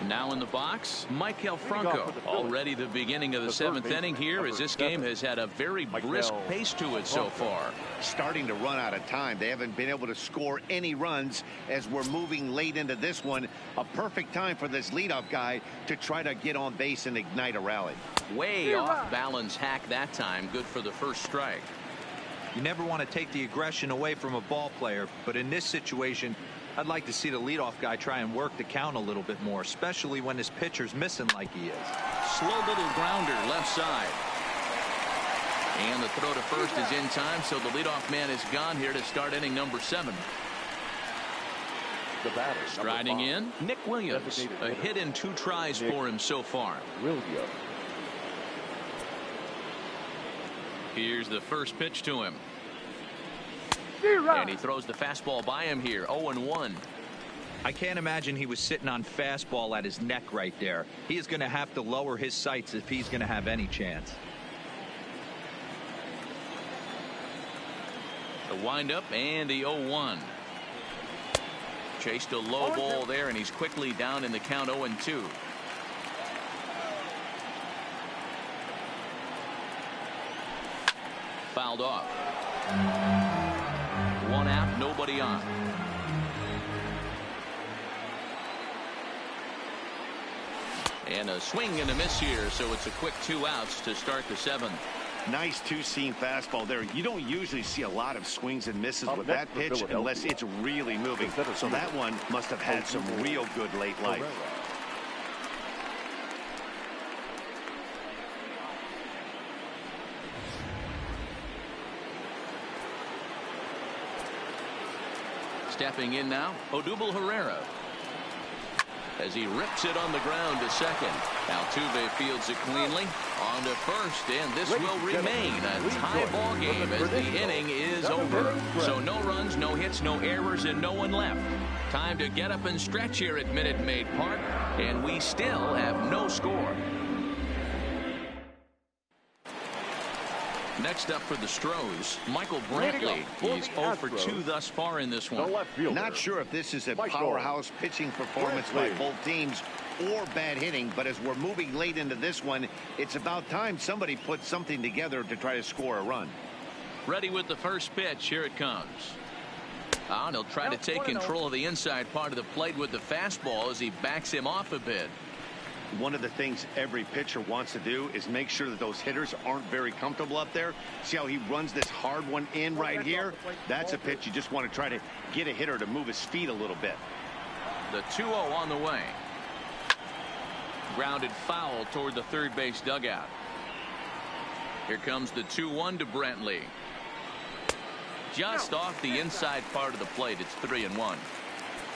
Now in the box, Maikel Franco. Already the beginning of the 7th inning here, as this game has had a very brisk pace to it so far. Starting to run out of time. They haven't been able to score any runs as we're moving late into this one. A perfect time for this leadoff guy to try to get on base and ignite a rally. Way off balance hack that time. Good for the first strike. You never want to take the aggression away from a ball player, but in this situation, I'd like to see the leadoff guy try and work the count a little bit more, especially when his pitcher's missing like he is. Slow little grounder left side. And the throw to first is in time, so the leadoff man is gone here to start inning number 7. The batter, Striding in, Nick Williams. A hit in 2 tries for him so far. Williams. Here's the first pitch to him. And he throws the fastball by him here. 0-1. I can't imagine he was sitting on fastball at his neck right there. He is going to have to lower his sights if he's going to have any chance. The windup and the 0-1. Chased a low ball there, and he's quickly down in the count. 0-2. Fouled off. 1 out, nobody on. And a swing and a miss here, so it's a quick 2 outs to start the 7th. Nice 2-seam fastball there. You don't usually see a lot of swings and misses with that pitch unless it's really moving. So that one must have had some real good late life. Stepping in now, Odubel Herrera. As he rips it on the ground to second. Altuve fields it cleanly. On to first, and this will remain a tie ball game as the inning is over. So no runs, no hits, no errors, and no one left. Time to get up and stretch here at Minute Maid Park, and we still have no score. Next up for the Astros, Michael Brantley. He's 0 for 2 thus far in this one. Not sure if this is a powerhouse pitching performance by both teams or bad hitting, but as we're moving late into this one, it's about time somebody put something together to try to score a run. Ready with the first pitch. Here it comes. And he'll try to take control of the inside part of the plate with the fastball as he backs him off a bit. One of the things every pitcher wants to do is make sure that those hitters aren't very comfortable up there. See how he runs this hard one in right here? That's a pitch you just want to try to get a hitter to move his feet a little bit. The 2-0 on the way. Grounded foul toward the third base dugout. Here comes the 2-1 to Brantley. Just off the inside part of the plate. It's 3-1.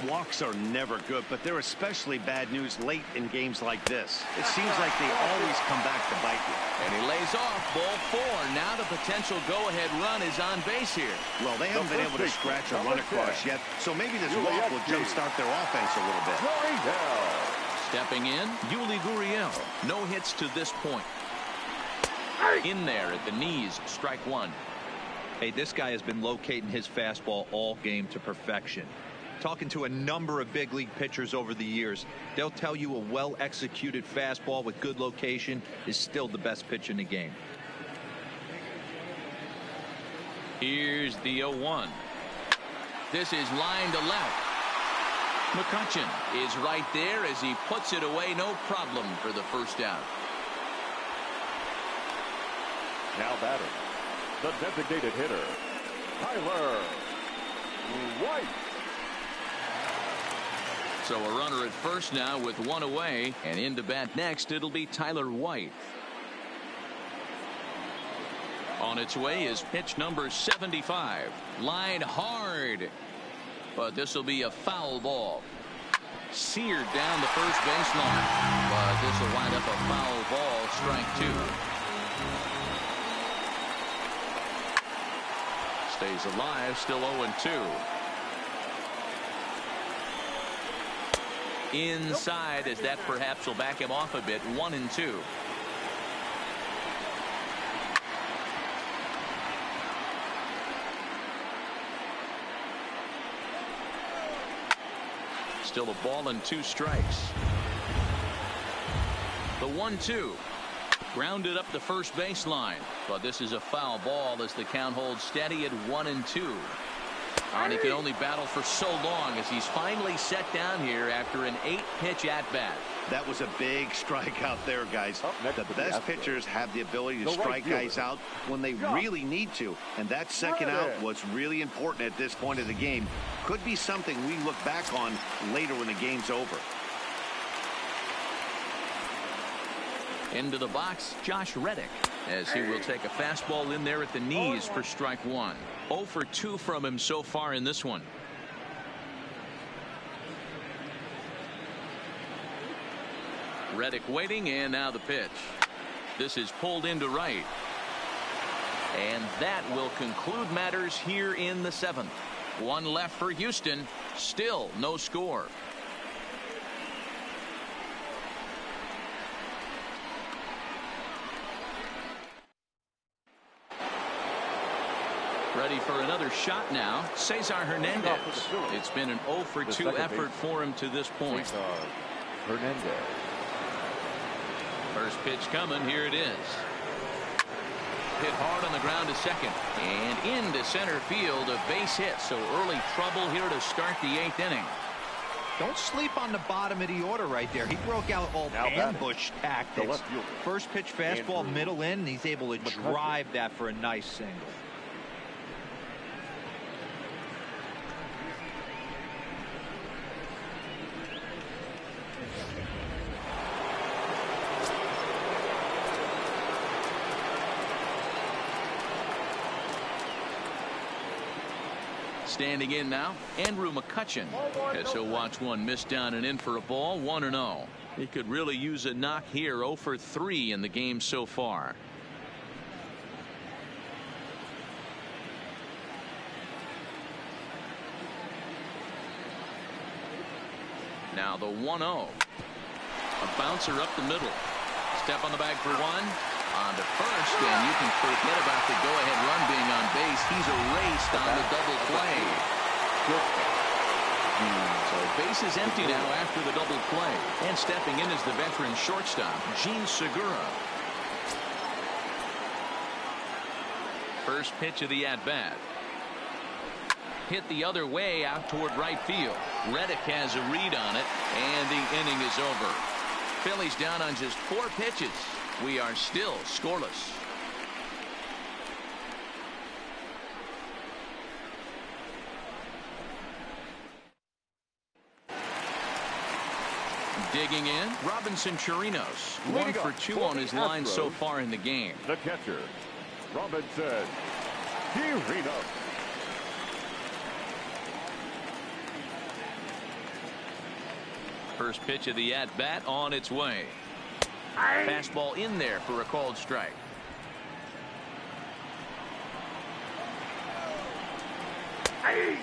Walks are never good, but they're especially bad news late in games like this. It seems like they always come back to bite you. And he lays off ball 4. Now the potential go-ahead run is on base here. Well, they haven't been able to scratch a run across yet, so maybe this walk will jumpstart their offense a little bit. Stepping in, Yuli Gurriel. No hits to this point. In there at the knees, strike 1. Hey, this guy has been locating his fastball all game to perfection. Talking to a number of big league pitchers over the years, they'll tell you a well-executed fastball with good location is still the best pitch in the game. Here's the 0-1. This is line to left. McCutchen is right there as he puts it away. No problem for the first out. Now batting, the designated hitter, Tyler White. So a runner at first now with 1 away, and in to bat next it'll be Tyler White. On its way is pitch number 75. Line hard, but this will be a foul ball. Seared down the first baseline, but this will wind up a foul ball. Strike 2. Stays alive, still 0-2. Inside, as that perhaps will back him off a bit. 1-2. Still a ball and 2 strikes. The 1-2. Grounded up the first baseline, but this is a foul ball as the count holds steady at 1-2. And he can only battle for so long as he's finally set down here after an 8-pitch at-bat. That was a big strikeout there, guys. The best pitchers have the ability to strike guys out when they really need to, and that second out was really important at this point of the game. Could be something we look back on later when the game's over. Into the box, Josh Reddick, as he will take a fastball in there at the knees for strike 1. 0 for 2 from him so far in this one. Reddick waiting, and now the pitch. This is pulled into right. And that will conclude matters here in the 7th. One left for Houston. Still no score. Ready for another shot now. Cesar Hernandez. It's been an 0 for 2 effort for him to this point. Hernandez. First pitch coming. Here it is. Hit hard on the ground to second. And into center field. A base hit. So early trouble here to start the 8th inning. Don't sleep on the bottom of the order right there. He broke out all ambush tactics. First pitch fastball, middle in. And he's able to drive that for a nice single. Standing in now, Andrew McCutchen, as he'll watch one miss down and in for a ball. 1-0. He could really use a knock here. 0 for 3 in the game so far. Now the 1-0. A bouncer up the middle. Step on the bag for one. On to first, and you can forget about the go-ahead run being on base. He's erased on the double play. So base is empty now after the double play. And stepping in is the veteran shortstop, Gene Segura. First pitch of the at-bat. Hit the other way out toward right field. Reddick has a read on it, and the inning is over. Phillies down on just 4 pitches. We are still scoreless. Digging in, Robinson Chirinos. 1 for 2 on his line so far in the game. The catcher, Robinson Chirinos. First pitch of the at-bat on its way. Fastball in there for a called strike.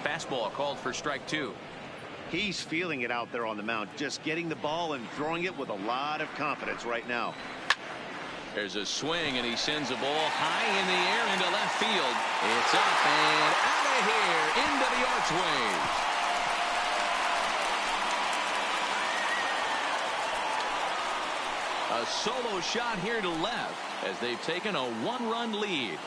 Fastball called for strike 2. He's feeling it out there on the mound, just getting the ball and throwing it with a lot of confidence right now. There's a swing, and he sends a ball high in the air into left field. It's up and out of here into the archways. A solo shot here to left as they've taken a 1-run lead.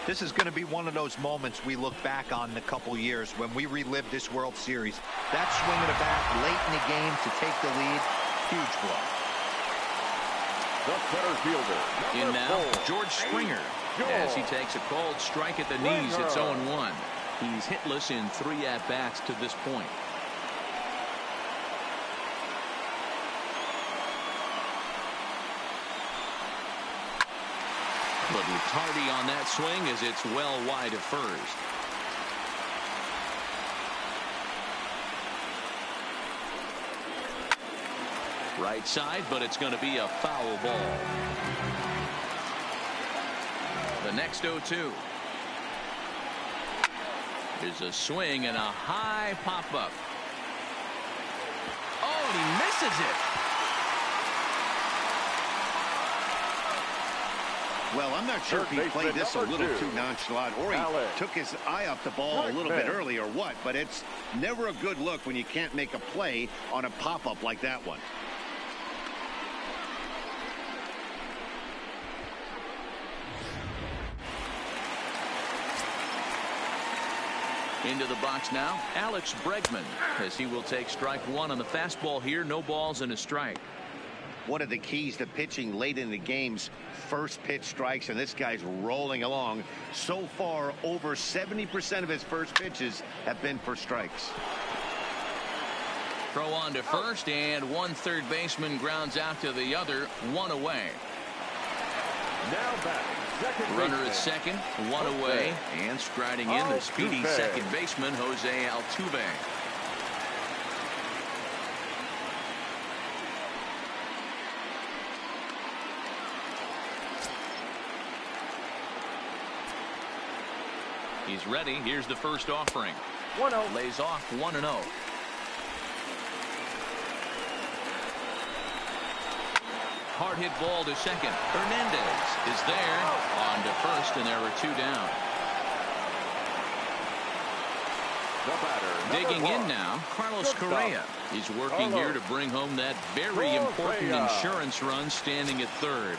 This is going to be one of those moments we look back on in a couple years when we relive this World Series. That swing of the bat late in the game to take the lead. Huge blow. The center fielder. In now, George Springer. As he takes a called strike at the knees, it's 0-1. He's hitless in 3 at-bats to this point. But tardy on that swing as it's well wide of first. Right side, but it's going to be a foul ball. The next 0-2. There's a swing and a high pop-up. Oh, and he misses it. Well, I'm not sure if he played this a little too nonchalant or he took his eye off the ball a little bit early or what, but it's never a good look when you can't make a play on a pop-up like that one. Into the box now, Alex Bregman, as he will take strike 1 on the fastball here. No balls and a strike. One of the keys to pitching late in the game's first pitch strikes, and this guy's rolling along. So far, over 70% of his first pitches have been for strikes. Throw on to first, and one third baseman grounds out to the other, one away. Now batting, second Runner baseman. at second, one away, and striding in the speedy Altuve. second baseman, Jose Altuve. He's ready. Here's the first offering. 1-0. Lays off 1-0. Hard hit ball to second. Hernandez is there. On to first, and there are two down. The batter, Digging number in one. now, Carlos Shortstop. Correa. He's working here to bring home that very important Correa. insurance run, standing at third.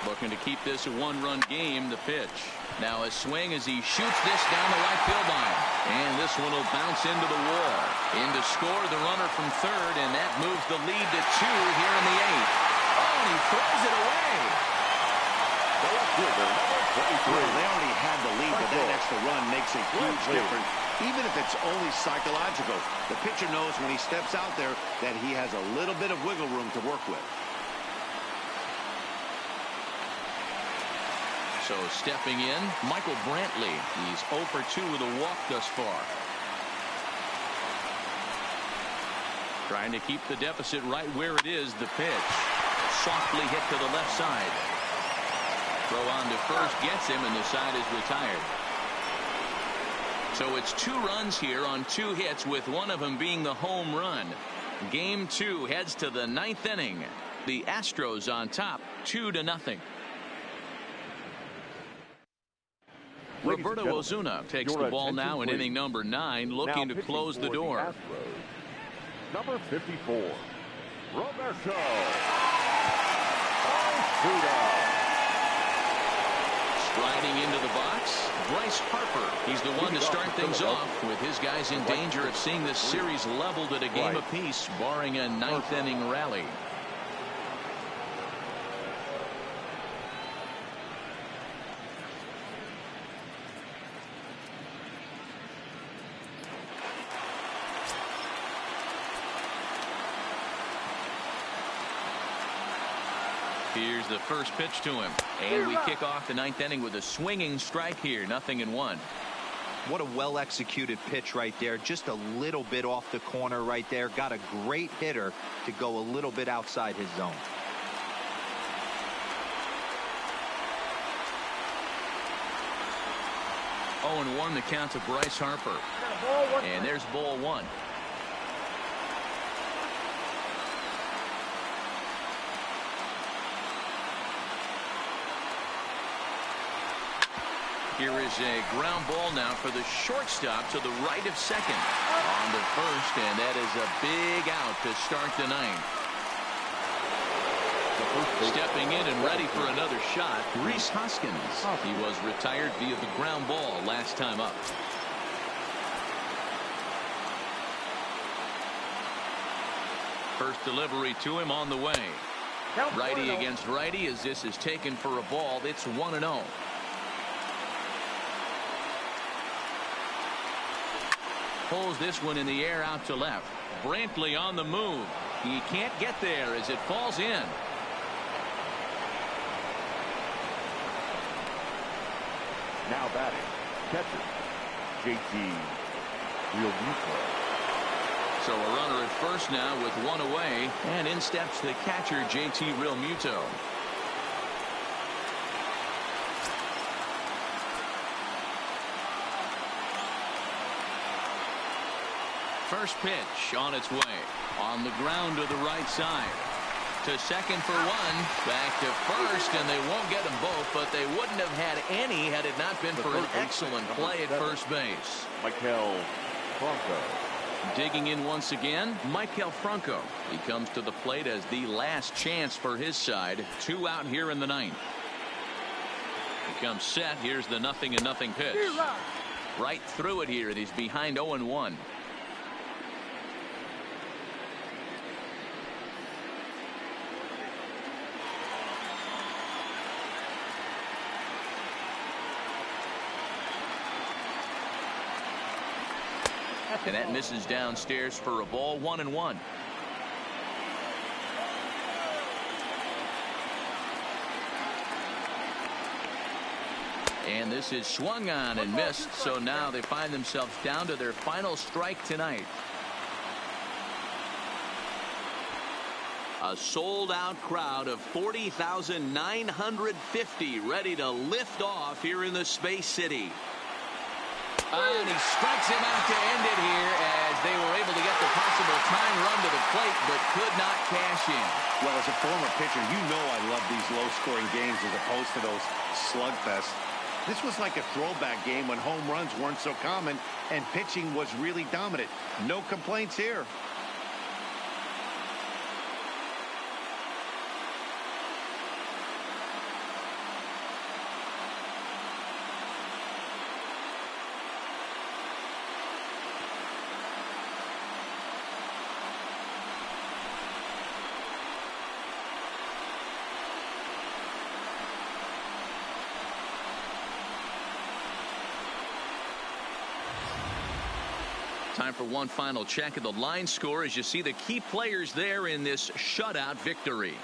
Looking to keep this a one-run game. The pitch. Now a swing as he shoots this down the right field line. And this one will bounce into the wall. In to score the runner from third, and that moves the lead to 2 here in the 8th. Oh, and he throws it away. The left fielder, number 23. Well, they already had the lead, but that extra run makes a huge Quickly. difference, even if it's only psychological. The pitcher knows when he steps out there that he has a little bit of wiggle room to work with. So stepping in, Michael Brantley. He's 0 for 2 with a walk thus far. Trying to keep the deficit right where it is. The pitch. Softly hit to the left side. Throw on to first gets him, and the side is retired. So it's 2 runs here on 2 hits, with one of them being the home run. Game 2 heads to the 9th inning. The Astros on top, 2-0. Ladies and Roberto gentlemen, Osuna takes your the ball attention, now in please. inning number 9, looking Now to pitching close the for door. Astros, number 54, Roberto Osuna. Striding into the box, Bryce Harper. He's the one to start things off, with his guys in danger of seeing this series leveled at a game apiece, barring a 9th inning rally. Here's the first pitch to him, and we kick off the 9th inning with a swinging strike here. 0-1. What a well executed pitch right there. Just a little bit off the corner right there. Got a great hitter to go a little bit outside his zone. Oh, and 1 the count to Bryce Harper. And there's ball 1. Here is a ground ball now for the shortstop to the right of second. On to first, and that is a big out to start the 9th. Stepping in and ready for another shot, Rhys Hoskins. He was retired via the ground ball last time up. First delivery to him on the way. Righty against righty as this is taken for a ball. It's 1-0. Pulls this one in the air out to left. Brantley on the move. He can't get there as it falls in. Now batting, catcher, JT Realmuto. So a runner at first now with 1 away, and in steps the catcher, JT Realmuto. First pitch on its way. On the ground to the right side. To second for 1. Back to first, and they won't get them both, but they wouldn't have had any had it not been for an excellent play at first base. Maikel Franco. Digging in once again, Maikel Franco. He comes to the plate as the last chance for his side. 2 out here in the 9th. He comes set. Here's the 0-0 pitch. Right through it here, and he's behind 0-1. And that misses downstairs for a ball, 1-1. And this is swung on and missed, so now they find themselves down to their final strike tonight. A sold-out crowd of 40,950 ready to lift off here in the Space City. And he strikes him out to end it here as they were able to get the possible tying run to the plate but could not cash in. Well, as a former pitcher, you know I love these low-scoring games as opposed to those slugfests. This was like a throwback game when home runs weren't so common and pitching was really dominant. No complaints here. Time for one final check of the line score as you see the key players there in this shutout victory.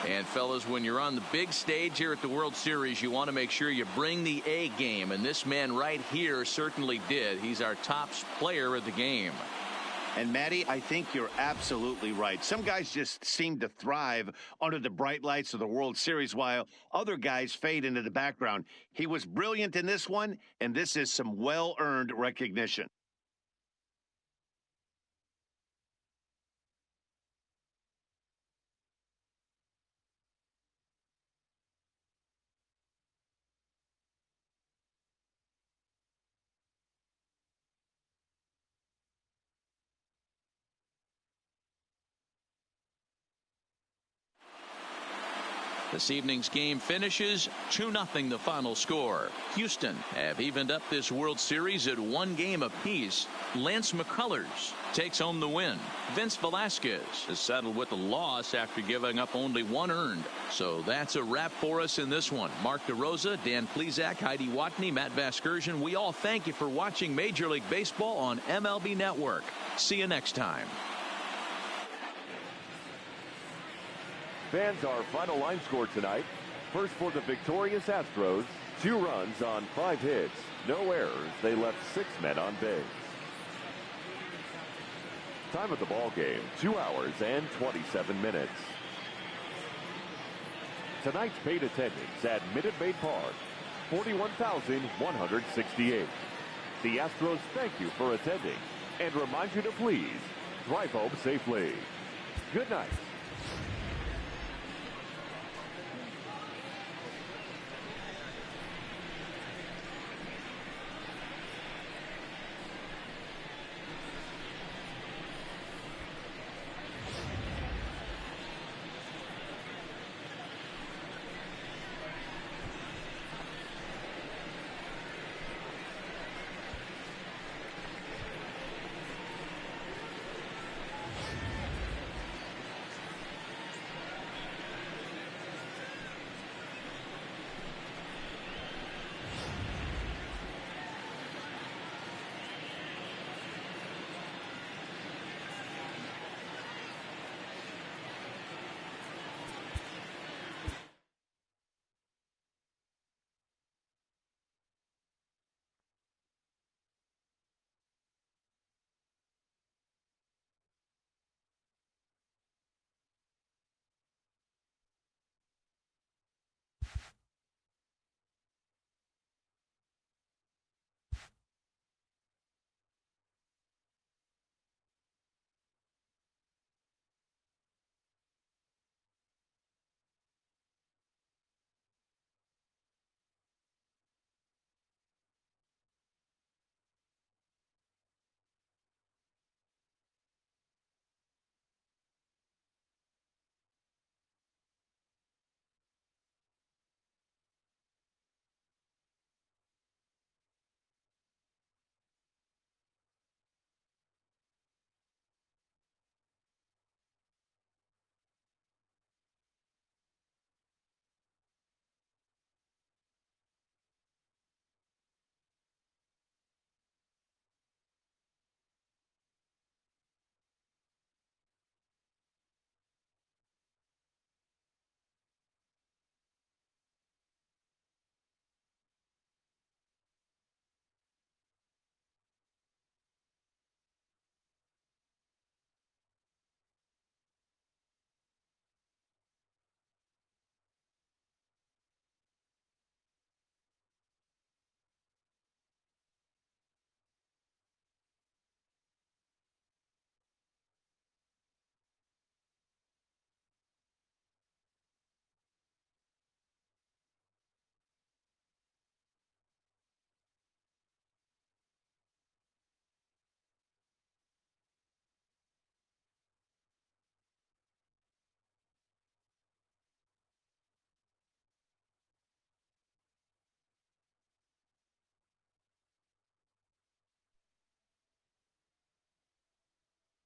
And fellas, when you're on the big stage here at the World Series, you want to make sure you bring the A game, and this man right here certainly did. He's our top player of the game. And Matty, I think you're absolutely right. Some guys just seem to thrive under the bright lights of the World Series while other guys fade into the background. He was brilliant in this one, and this is some well-earned recognition. This evening's game finishes 2-0 the final score. Houston have evened up this World Series at 1 game apiece. Lance McCullers takes home the win. Vince Velasquez is settled with a loss after giving up only 1 earned. So that's a wrap for us in this one. Mark DeRosa, Dan Plesac, Heidi Watney, Matt Vasgersian. We all thank you for watching Major League Baseball on MLB Network. See you next time. Fans, our final line score tonight. First for the victorious Astros, 2 runs on 5 hits, no errors. They left 6 men on base. Time of the ball game, 2 hours and 27 minutes. Tonight's paid attendance at Minute Maid Park, 41,168. The Astros thank you for attending and remind you to please drive home safely. Good night.